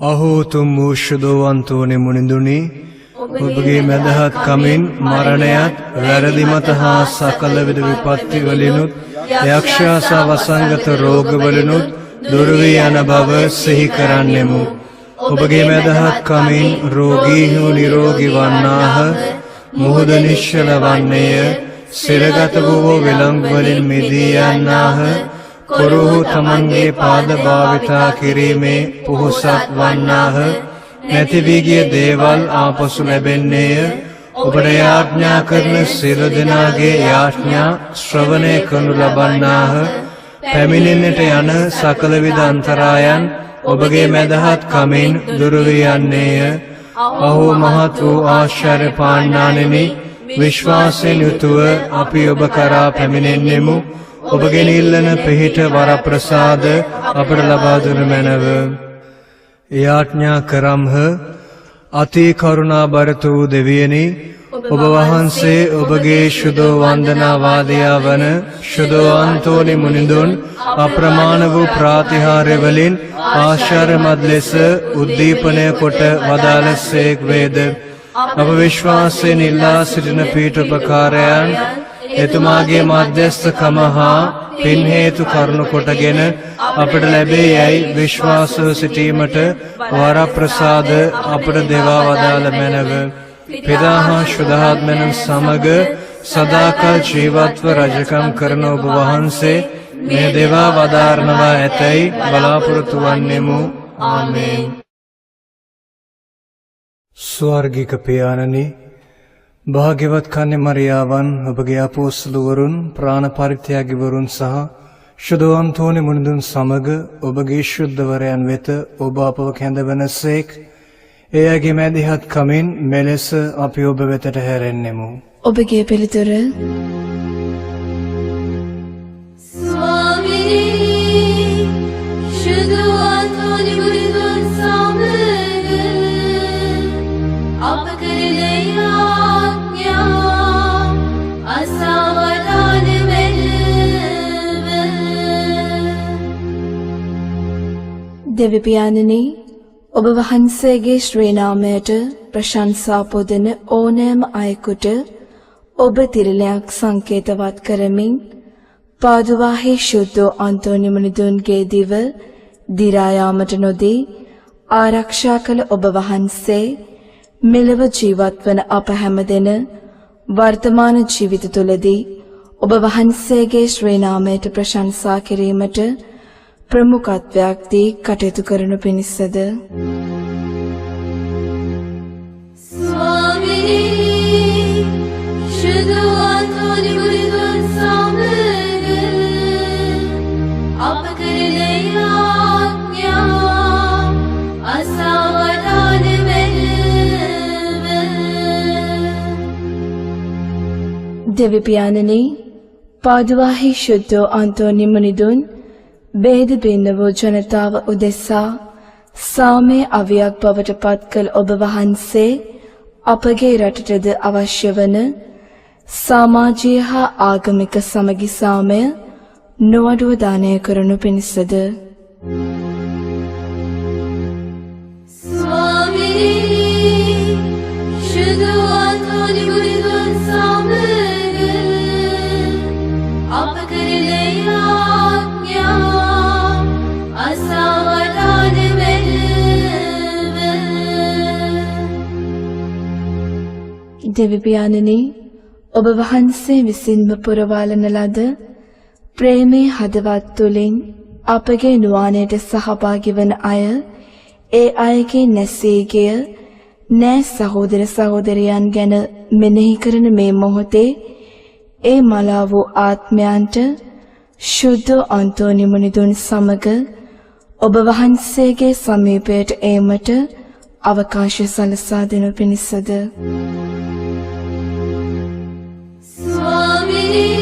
අහෝ තුම් වූ ශුද්ධවන්තෝනි මුනිඳුනි ඔබගේ මැදහත් කමින් මරණයත් වැරදි මත හා සකල විද විපත්ති වලිනුත් යක්ෂයා සහ වසංගත රෝග වලිනුත් දුර වී යන බව සිහි කරන්නෙමු. ඔබගේ මැදහත් කමින් රෝගීහු නිරෝගී වන්නාහ, මුහුද නිශ්චල වන්නේය, සිරගත වූ විලංගු වලින් මිදී යන්නාහ, කොරුහු තමන්ගේ පාද භාවිතා කිරීමේ පුහුසත් වන්නාහ, නැති වී ගිය දේවල් ආපසු ලැබෙන්නේය. ඔබට යාඥා කරන සියලු දෙනාගේ යාඥා ශ්‍රවණය කරනු ලබන්නාහ. පැමිණෙන්නට යන සකල විද අන්තරායන් ඔබගේ මැදහත් කමින් දුර වී යන්නේය. අහෝ මහත් වූ ආශ්චර්ය පාණ්ඩානෙනි, විශ්වාසයෙන් යුතුව අපි ඔබ කරා පැමිණෙන්නෙමු. ඔබගේ නිල්ලන පිහිට වරප්‍රසාද අපට ලබා දුන මැනව. යාඥා කරම්හ. අති කරුණාබරත වූ දෙවියනි, ඔබ වහන්සේ ඔබගේ ශුද්ධ වන්දනාවාදයා වන ශුද්ධවන්තෝනි මුනිඳුන් අප්‍රමාණ වූ ප්‍රාතිහාර්ය වලින් ආශ්චර්යමත් ලෙස උද්දීපනය කොට වදාළසේක් වේද. අප විශ්වාසයෙන් ඉල්ලා සිටින පීඨෝපකාරයන් එතුමාගේ මධ්‍යස්ථකම හා පින් හේතු කරුණු කොටගෙන අපට ලැබේ යයි විශ්වාසව සිටීමට වරප්‍රසාද අපට දෙවා වදාළ මැනව. පිතා හා ශුද්ධාත්මයන් සමග සදාකල් ජීවත්ව රජකම් කරන ඔබ වහන්සේ මේ දෙවා වදාරනවා ඇතැයි බලාපොරොත්තු වන්නෙමු. ආමේන්. ස්වර්ගික පියාණනි, භාග්‍යවත් කන්‍ය මරියාවන්, ඔබගේ අපොස්තලවරුන්, ප්‍රාණ පරිත්‍යාගීවරුන් සහ ශුද්ධවන්තෝනි මුනිඳුන් සමග ඔබගේ ශුද්ධවරයන් වෙත ඔබ අපව කැඳවනසේක්. එයගේ මැදිහත් කමින් මෙලෙස අපි ඔබ වෙතට හැරෙන්නෙමු. ඔබගේ පිළිතුර: ස්වාමීනි, ශුද්ධවන්තෝනි මුනිඳුන් සමග අප කරන යාඥා අසවදාන මෙලව. දෙවි පියාණනි, ඔබ වහන්සේගේ ශ්‍රී නාමයට ප්‍රශංසා පොදන ඕනෑම අයෙකුට ඔබ තිරලයක් සංකේතවත් කරමින් පාදුවාහි ශුද්ධ අන්තෝනි මුනිඳුන්ගේ දිව දිරා යාමට නොදී ආරක්ෂා කළ ඔබ වහන්සේ මෙලව ජීවත් වන අප හැමදෙන වර්තමාන ජීවිත තුළදී ඔබ වහන්සේගේ ශ්‍රී නාමයට ප්‍රශංසා කිරීමට ප්‍රමුඛත්වයක් දී කටයුතු කරනු පිණිසද. ස්වාමීනි, ශුද්ධවන්තෝනි මුනිඳුන් සමග අප කරන යාඥා අසවදාන මෙලව. දෙවි පියාණනි, පාදුවාහි ශුද්ධ අන්තෝනි මුනිඳුන් බේද බින්න වූ ජනතාව උදෙසා සාමය අවියක් බවට පත් කළ ඔබ වහන්සේ අපගේ රටටද අවශ්‍ය වන සමාජීය හා ආගමික සමගි සාමය නොඅඩුව දානය කරනු පිණිසද. ස්වාමීනි, ශුද්ධවන්තෝනි මුනිඳුන් සමග අප කරන යාඥා අසවදාන මෙලව. දෙවි පියාණනි, ඔබ වහන්සේ විසින්ම පුරවාලන ලද ප්‍රේමේ හදවත් තුළින් අපගේ නුවණට සහභාගී වන අය, ඒ අයගේ නැසීගිය නෑ සහෝදර සහෝදරයන් ගැන මෙනෙහි කරන මේ මොහොතේ ඒ මලා වූ ආත්මයන්ට ශුද්ධ අන්තෝනි මුනිඳුන් සමග ඔබ වහන්සේගේ සමීපයට ඒමට අවකාශය සලසා දෙනු පිණිසද. ස්වාමීනි,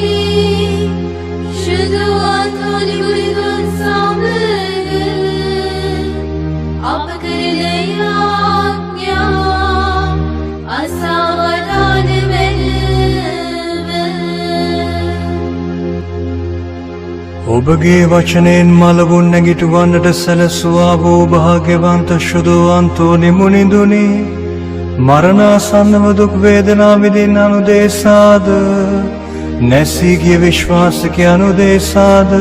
ශුද්ධවන්තෝනි මුනිඳුන් සමග අප කරන යාඥා අසවදාන මෙලව. ඔබගේ වචනයෙන් මලවුන් නැගිටුවන්නට සැලසුවා වූ භාග්‍යවන්ත ශුද්ධවන්තෝනි මුනිඳුනි මරණාසන්නව දුක් වේදනා විඳින අනුදේශාද නැසී ගිය විශ්වාසික අනුදේශාද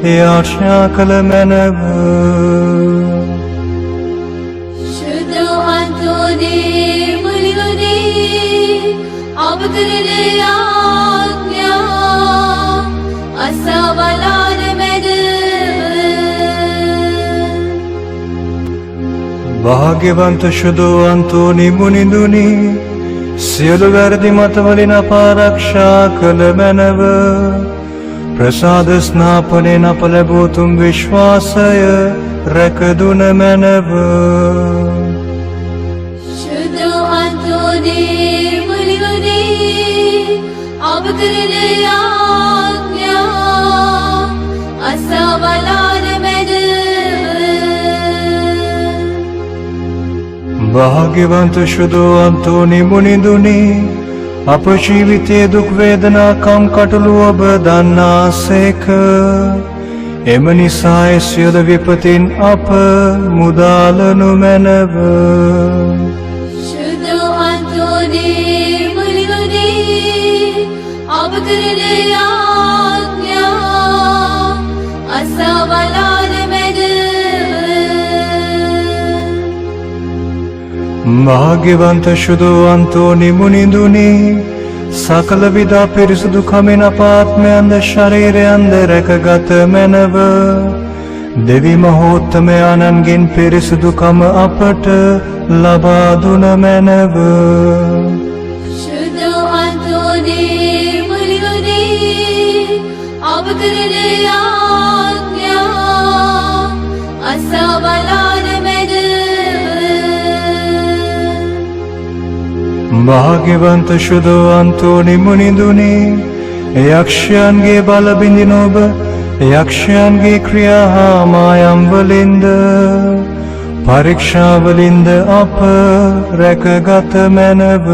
ඒ ආශ්‍රය කළ මැනව शुद्धवंतोने मुनिगुने अब करने आज्ञा असवलार में භාග්‍යවන්ත ශුද්ධවන්තෝනි මුනිඳුනි සියලු වැරදි මතවලින් අප ආරක්ෂා කළ මැනව ප්‍රසාද ස්නාපනයෙන් අප ලැබූ තුම් විශ්වාසය රැකදුන මැනව शुद्धवंतोने मुनिगुने अब करने आज्ञा असवलार में භාග්‍යවන්ත ශුද්ධවන්තෝනි මුනිඳුනි අප ජීවිතයේ දුක් වේදනා කම්කටොළු ඔබ දන්නාසේක එම නිසා ඒ සියලු විපතින් අප මුදාලනු මැනව शुद्धवंतोने मुनिगुने अब करने आज्ञा असवलार में භාග්‍යවන්ත ශුද්ධවන්තෝනි මුනිඳුනි සකල විද පිරිසුදු කමින් අපාත්මයන්ද ශරීරයන්ද රැකගත මැනව දෙවි මහෝත්තමයන්ගෙන් පිරිසුදුකම අපට ලබා දුන මැනව शुद्धवंतोने मुनिगुने अब करने आज्ञा असवलार में භාග්‍යවන්ත ශුද්ධවන්තෝනි මුනිඳුනි යක්ෂයන්ගේ බල බිඳින ඔබ යක්ෂයන්ගේ ක්‍රියා හා මායම් වලින්ද පරීක්ෂා වලින්ද අප රැකගත මැනව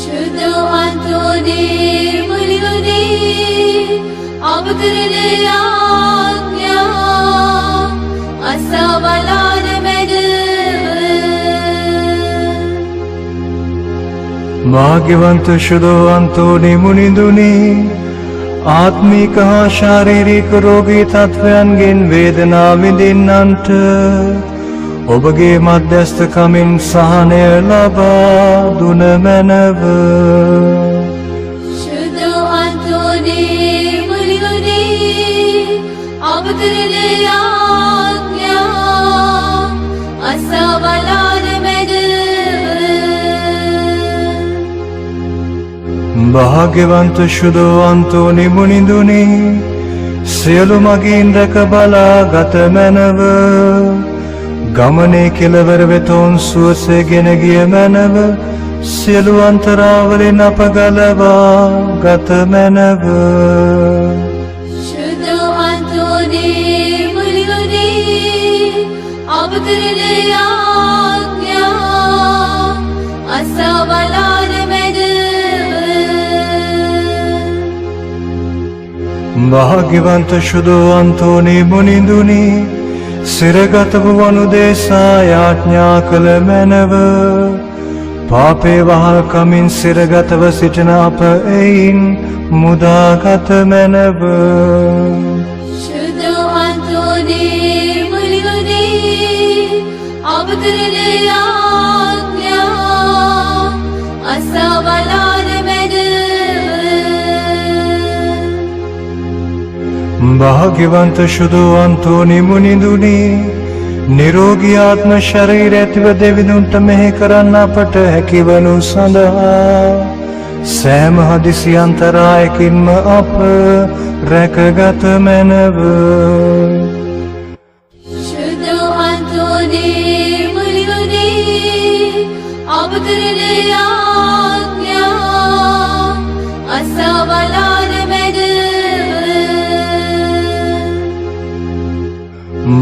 शुद्धवंतोने मुनिगुने अब करने आज्ञा असवलार में භාග්‍යවන්ත ශුද්ධවන්තෝනි මුනිඳුනි ආත්මික හා ශාරීරික රෝගී තත්වයන්ගෙන් වේදනා විඳින්නන්ට ඔබගේ මධ්‍යස්ථකමින් සහනය ලබා දුන මැනව शुद्धवंतोने मुनिगुने अब करने आज्ञा असवलार में භාග්‍යවන්ත ශුද්ධවන්තෝනි මුනිඳුනි සියලු මගින් රැක බලා ගත මැනව ගමනේ කෙළවර වෙතොන් සුවසේ ගෙන ගිය මැනව සියලු අන්තරාවලින් අප ගලවා ගත මැනව शुद्धवंतोने मुनिगुने अब करने आज्ञा असवलार में භාග්‍යවන්ත ශුද්ධවන්තෝනි මුනිඳුනි සිරගත වූ අනුදේශා යාඥා කළ මැනව පාපේ වහල් කමින් සිරගතව සිටින අප එයින් මුදාගත මැනව शुद्धवंतोने मुनिगुने अब करने आज्ञा असवलार में භාග්‍යවන්ත ශුද්ධවන්තෝනි මුනිඳුනි නිරෝගී ආත්ම ශරීර ඇතිව දෙවිඳුන්ට මෙහෙ කරන්න අපට හැකිවනු සඳහා සෑම හදිසි අන්තරායකින්ම අප රැකගත මැනව शुद्धवंतोने मुनिगुने अब करने आज्ञा असवलार में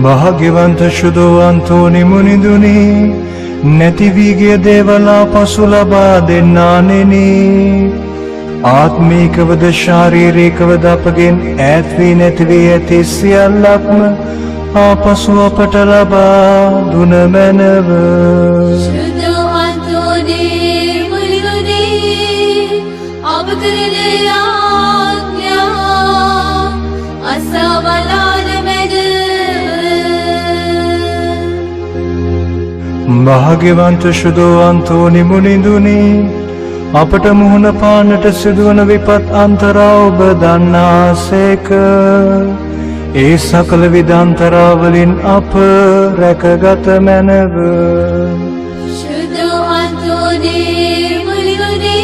භාග්‍යවන්ත ශුද්ධවන්තෝනි මුනිඳුනි නැති වී ගිය දේවල් ආපසු ලබා දෙන්නානෙනි ආත්මීකවද ශාරීරිකවද අපගෙන් ඈත් වී නැති වී ඇති සියල්ලක්ම ආපසු අපට ලබා දුන මැනව. शुद्ध अंतोने मुलियोने अब करने आज्ञा असवलान में භාග්‍යවන්ත ශුද්ධවන්තෝනි මුනිඳුනි අපට මුහුණ පාන්නට සිදුවන විපත් අන්තරා ඔබ දන්නාසේක. ඒ සකල විධාන්තරාවලින් අප රැකගත මැනව. शुद्ध अंतोने मुलियोने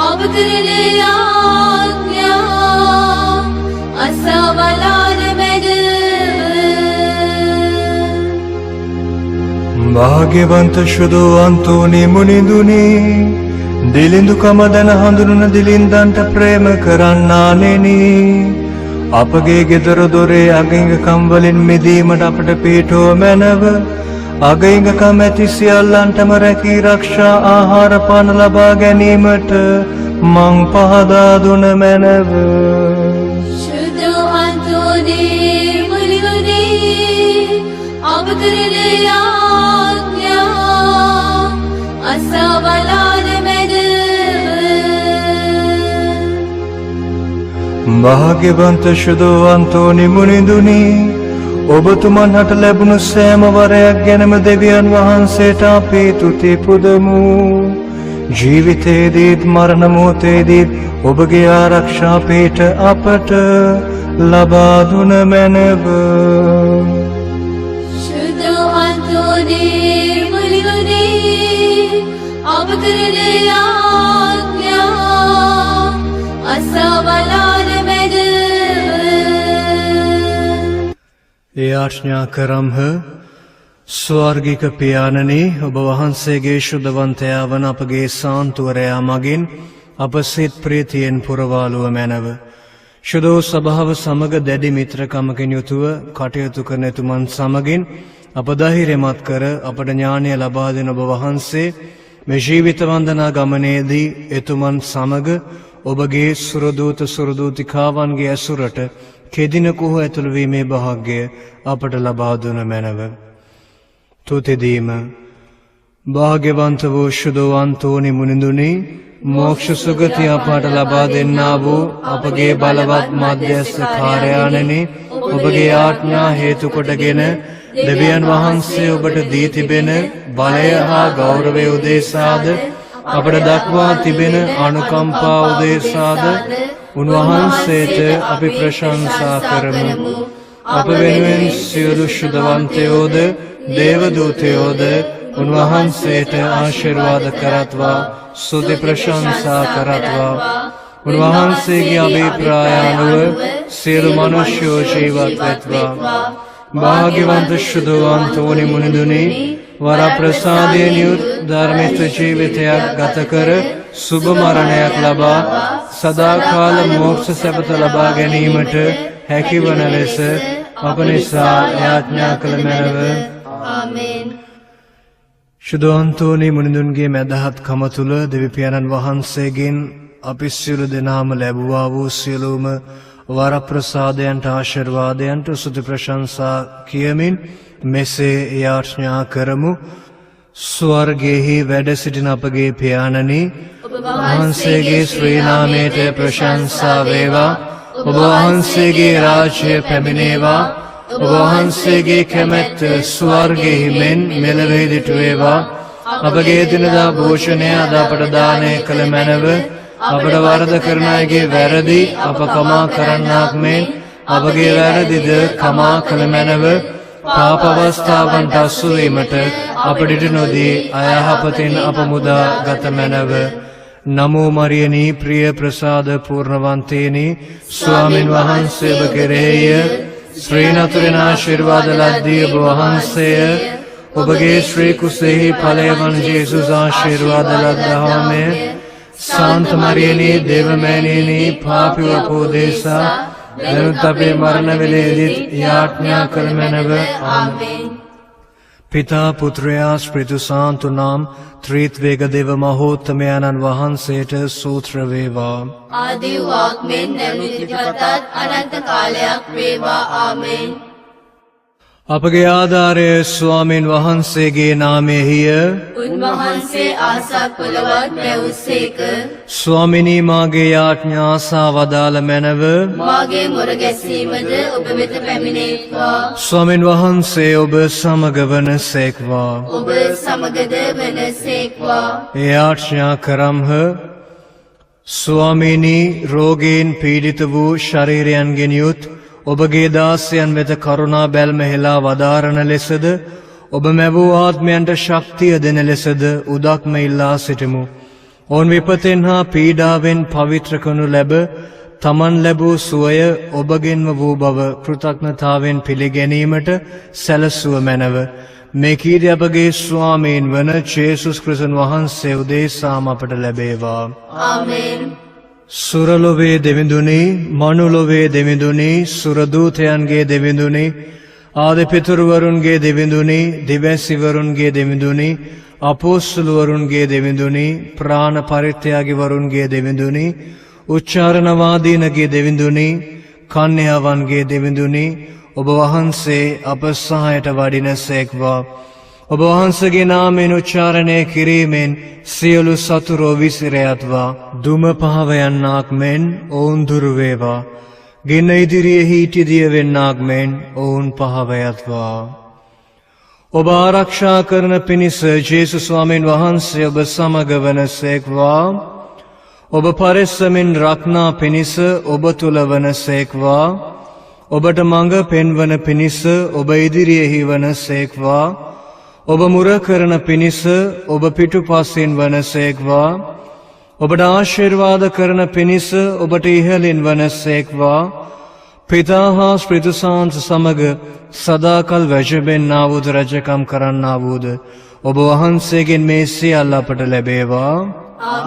अब करने आज्ञा असवलान में භාග්‍යවන්ත ශුද්ධවන්තෝනි මුනිඳුනි දිලිඳුකම දැන හඳුනන දිලින්දන්ට ප්‍රේම කරන්නානෙනි අපගේ ගෙදර දොරේ අගින්ගකම් වලින් මිදීමට අපට පිහිටුව මැනව. අගින්ගකම් ඇති සියල්ලන්ටම රැකී රක්ෂා ආහාර පාන ලබා ගැනීමට මං පහදා දුන මැනව. शुद्ध अंतोने मुलियोने अब करने आज्ञा असवलान में භාග්‍යවන්ත ශුද්ධවන්තෝනි මුනිඳුනි ඔබතුමන් හට ලැබුණු සෑම වරයක් ගැනම දෙවියන් වහන්සේට අපි තුති පුදමු. ජීවිතයේදීත් මරණ මොහොතේදීත් ඔබගේ ආරක්ෂා පිහිට අපට ලබා දුන මැනව. शुद्ध अंतोने मुलियोने अब करने आज्ञा असवलान में ඒ ආඥා කරම්හ. ස්වර්ගික පියාණනි ඔබ වහන්සේගේ ශුද්ධවන්තයා වන අපගේ සාන්තුවරයා මගින් අප සිත් ප්‍රීතියෙන් පුරවාලුව මැනව. ශුද්ධ සභාව සමග දැඩි මිත්‍රකමකින් යුතුව කටයුතු කරන එතුමන් සමගින් අප ධෛර්යමත් කර අපට ඥානය ලබා දෙන ඔබ වහන්සේ මේ ජීවිත වන්දනා ගමනේදී එතුමන් සමග ඔබගේ සුරදූත සුරදූතිකාවන්ගේ ඇසුරට කෙදිනකුහ ඇතුළු වීමේ භාග්‍ය අපට ලබා දුන මැනව. තුතිදීම භාග්‍යවන්ත වූ ශුද්ධවන්තෝනි මුනිඳුනි මෝක්ෂ සුගතිය අපට ලබා දෙන්නා වූ අපගේ බලවත් මධ්‍යස්ථ කාර්යාණනි ඔබගේ ආඥා හේතු කොටගෙන දෙවියන් වහන්සේ ඔබට දී තිබෙන බලය හා ගෞරවය උදෙසාද අපට දක්වා තිබෙන අනුකම්පා උදෙසාද උන්වහන්සේට අපි ප්‍රශංසා කරමු. අප වෙනුවෙන් සියලු ශුද්ධවන්තයෝද දේවදූතයෝද උන්වහන්සේට ආශිර්වාද කරත්වා ස්තුති ප්‍රශංසා කරත්වා. උන්වහන්සේගේ අභිප්‍රාය අනුව සියලු මනුෂ්‍යෝ ජීවත් වෙත්වා. භාග්‍යවන්ත ශුද්ධවන්තෝනි මුනිඳුනි වරප්‍රසාදයෙන් යුත් ධර්මිෂ්ඨ ජීවිතයක් ගත කර සුබ මරණයක් ලබා සදාකාල මෝක්ෂ සැපත ලබා ගැනීමට හැකිවන ලෙස අප නිසා යාඥා කළ මැනව. आमेन। ශුද්ධවන්තෝනි මුනිඳුන්ගේ මැදහත් කම තුල දෙවිපියාණන් වහන්සේගෙන් අපි සියලු දෙනාම ලැබුවා වූ සියලුම වරප්‍රසාදයන්ට ආශිර්වාදයන්ට ස්තුති ප්‍රශංසා කියමින් මෙසේ යාඥා කරමු. ස්වර්ගයෙහි වැඩ සිටින අපගේ පියාණනි වහන්සේගේ ශ්‍රී නාමයට ප්‍රශංසා වේවා. ඔබ වහන්සේගේ රාජ්‍ය පැමිණේවා. ඔබ වහන්සේගේ කැමැත්ත ස්වර්ගයෙහි මෙන් මෙලොවෙහිදිට වේවා. අපගේ දිනදා භෝෂණය අද අපට දානය කළ මැනව. අපට වරද කරන අයගේ වැරදි අප කමා කරන්නාක් මෙන් අපගේ වැරදිද කමා කළ මැනව. පාප අවස්ථාවන්ට අසු වීමට අපට නොදී අයහපතින් අප මුදා ගත මැනව. නමෝ මරියනී ප්‍රිය ප්‍රසාද පූර්ණවන්තේනි ස්වාමින් වහන්සේ ඔබ කෙරෙහිය. ශ්‍රී නතුරෙන ආශිර්වාද ලද්දී ඔබ වහන්සේය. ඔබගේ ශ්‍රී කුසෙහි ඵලය වන ජේසුස් ආශිර්වාද ලද්දාමය. සාන්ත මරියනී දේවමෑණියනි පාපී අපෝදේසා දැනුත් අපේ මරණ වේලේදීත් යාඥා කළ මැනව. ආමේන්. පිතා පුත්‍රයා ස්ප්‍රිතු සාන්තු නම් ත්‍රිත්වේක දේව මහෝත්තමයන්න් වහන්සේට සූත්‍ර වේවා. ආදී වාග්මෙන් නැමුතිපතත් අනන්ත කාලයක් වේවා. ආමෙන්. අපගේ ආධාරය ස්වාමීන් වහන්සේගේ නාමයෙහිය. උන්වහන්සේ ආසා කළවත් නැවුසේක. ස්වාමිනී මාගේ යාඥා ආසා වදාළ මැනව. මාගේ මොර ගැසීමද ඔබ වෙත පැමිණේවා. ස්වාමීන් වහන්සේ ඔබ සමග වනසේක්වා. ඔබ සමගද වනසේක්වා. ඒ යාඥා කරම්හ. ස්වාමිනී රෝගයෙන් පීඩිත වූ ශරීරයන්ගෙන් යුත් ඔබගේ දාසයන් වෙත කරුණා බැල්ම හෙලා වදාරන ලෙසද ඔබ මැවූ ආත්මයන්ට ශක්තිය දෙන ලෙසද උදක්ම ඉල්ලා සිටිමු. ඔවුන් විපතෙන් හා පීඩාවෙන් පවිත්‍ර කරනු ලැබ තමන් ලැබූ සුවය ඔබගෙන්ම වූ බව කෘතඥතාවෙන් පිළිගැනීමට සැලසුව මැනව. මේ කීර්ති අපගේ ස්වාමීන් වන ජේසුස් ක්‍රිස්තුන් වහන්සේ උදෙසාම අපට ලැබේවා. ආමෙන්. සුරලොවේ දෙවිඳුනි, මනුලොවේ දෙවිඳුනි, සුරදූතයන්ගේ දෙවිඳුනි, ආදිපිතුරුවරුන්ගේ දෙවිඳුනි, දිවැසිවරුන්ගේ දෙවිඳුනි, අපොස්තුලවරුන්ගේ දෙවිඳුනි, ප්‍රාණ පරිත්‍යාගිවරුන්ගේ දෙවිඳුනි, උච්චාරණවාදීනගේ දෙවිඳුනි, කන්‍යාවන්ගේ දෙවිඳුනි, ඔබ වහන්සේ අප සහායට වඩිනසේක්වා. ඔබ වහන්සේගේ නාමයෙන් උච්චාරණය කිරීමෙන් සියලු සතුරෝ විසිරයත්වා. දුම පහව යන්නාක් මෙන් ඔවුන් දුරු වේවා. ගින්න ඉදිරියේ හිටිදිය වෙන්නාක් මෙන් ඔවුන් පහව යත්වා. ඔබ ආරක්ෂා කරන පිණිස ජේසුස් ස්වාමීන් වහන්සේ ඔබ සමග වනසේක්වා. ඔබ පරිස්සමින් රක්නා පිණිස ඔබ තුල වනසේක්වා. ඔබට මඟ පෙන්වන පිණිස ඔබ ඉදිරියෙහි වනසේක්වා. ඔබ මුර කරන පිණිස ඔබ පිටුපසින් වනසේක්වා. ඔබට ආශිර්වාද කරන පිණිස ඔබට ඉහළින් වනසේක්වා. පිතා හා ස්ප්‍රිතු සාන්ත සමග සදාකල් වැජබෙන්නා වූද රජකම් කරන්නා වූද ඔබ වහන්සේගෙන් මේ සියල්ල අපට ලැබේවා.